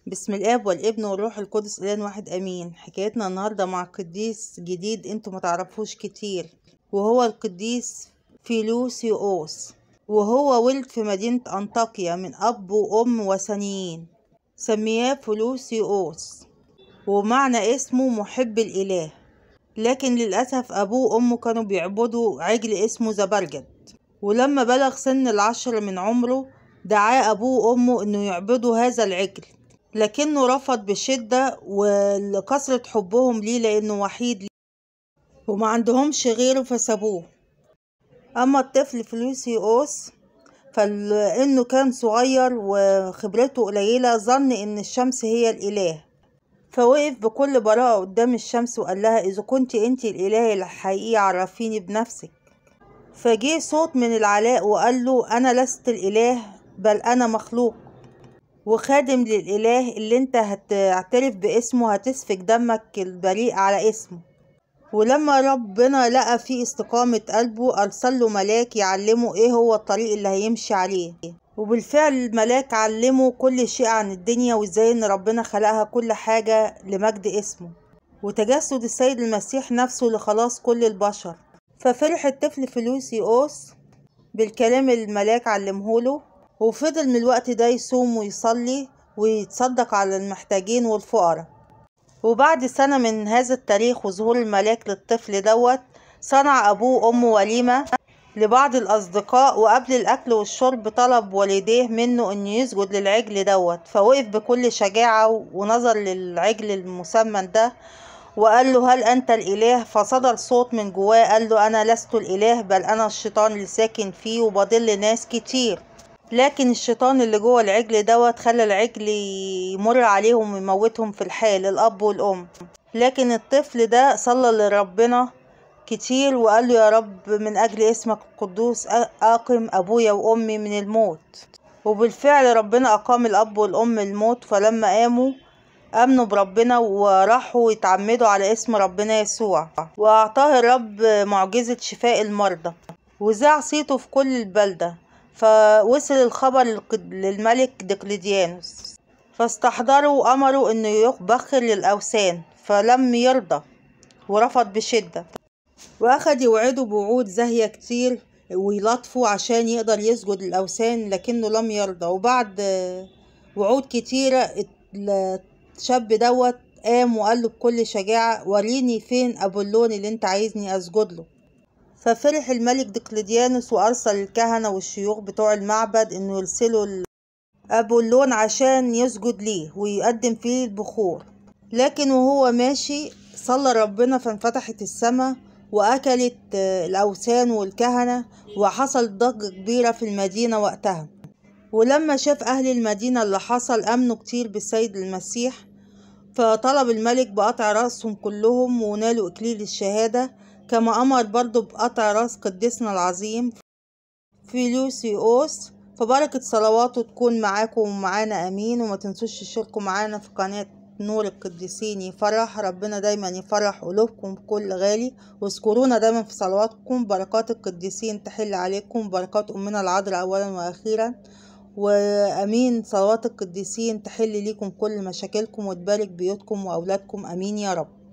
بسم الاب والابن والروح القدس الان واحد امين. حكايتنا النهارده مع قديس جديد انتوا ما تعرفوش كتير، وهو القديس فيلوسيوس. وهو ولد في مدينة أنطاكيا من أب وأم وثنيين، سمياه فيلوسيوس، ومعنى اسمه محب الإله. لكن للأسف أبوه وأمه كانوا بيعبدوا عجل اسمه زبرجد. ولما بلغ سن 10 من عمره دعاه أبوه وأمه إنه يعبدوا هذا العجل، لكنه رفض بشدة ولكثرة حبهم ليه لأنه وحيد ليه وما عندهمش غيره فسابوه. أما الطفل فلوسيوس فلأنه كان صغير وخبرته قليلة ظن إن الشمس هي الإله، فوقف بكل براءة قدام الشمس وقال لها: إذا كنت أنت الإله الحقيقي عرفيني بنفسك. فجه صوت من العلاء وقال له: أنا لست الإله، بل أنا مخلوق وخادم للإله اللي انت هتعترف باسمه هتسفك دمك البريء على اسمه. ولما ربنا لقى في استقامة قلبه أرسل له ملاك يعلمه ايه هو الطريق اللي هيمشي عليه. وبالفعل الملاك علمه كل شيء عن الدنيا وازاي ان ربنا خلقها كل حاجة لمجد اسمه، وتجسد السيد المسيح نفسه لخلاص كل البشر. ففرح الطفل فيلوسيوس بالكلام الملاك علمهوله، وفضل من الوقت ده يصوم ويصلي ويتصدق على المحتاجين والفقراء. وبعد سنة من هذا التاريخ وظهور الملاك للطفل دوت، صنع أبوه وأمه وليمة لبعض الأصدقاء، وقبل الأكل والشرب طلب والديه منه أن يسجد للعجل دوت. فوقف بكل شجاعة ونظر للعجل المسمن ده وقال له: هل أنت الإله؟ فصدر صوت من جواه قال له: أنا لست الإله، بل أنا الشيطان اللي ساكن فيه وبضل ناس كتير. لكن الشيطان اللي جوه العجل دوت خلى العجل يمر عليهم ويموتهم في الحال، الأب والأم. لكن الطفل ده صلى لربنا كتير وقال له: يا رب من أجل اسمك القدوس أقم أبويا وأمي من الموت. وبالفعل ربنا أقام الأب والأم من الموت، فلما قاموا آمنوا بربنا وراحوا يتعمدوا على اسم ربنا يسوع، وأعطاه الرب معجزة شفاء المرضى، وذاع صيته في كل البلدة. فوصل الخبر للملك دقلديانوس، فاستحضروا وأمروا إنه يبخر للأوثان، فلم يرضى ورفض بشدة، وأخد يوعده بوعود زاهية كتير ويلطفوا عشان يقدر يسجد للأوثان، لكنه لم يرضى. وبعد وعود كتيرة الشاب دوت قام وقال له بكل شجاعة: وريني فين أبولون اللي انت عايزني أسجد له. ففرح الملك دقلديانوس وأرسل الكهنة والشيوخ بتوع المعبد إنه يرسلوا أبولون عشان يسجد ليه ويقدم فيه البخور. لكن وهو ماشي صلى ربنا فانفتحت السماء وأكلت الأوثان والكهنة، وحصل ضجة كبيرة في المدينة وقتها. ولما شاف أهل المدينة اللي حصل أمنوا كتير بالسيد المسيح، فطلب الملك بقطع رأسهم كلهم ونالوا إكليل الشهادة، كما أمر برضو بقطع رأس قديسنا العظيم فيلوسيوس. فبركة صلواته تكون معاكم ومعانا أمين. وما تنسوش تشتركوا معانا في قناة نور القديسين يفرح ربنا، دايما يفرح قلوبكم بكل غالي. واذكرونا دايما في صلواتكم. بركات القديسين تحل عليكم، بركات أمنا العذراء أولا وأخيرا، وأمين. صلوات القديسين تحل ليكم كل مشاكلكم وتبارك بيوتكم وأولادكم، أمين يا رب.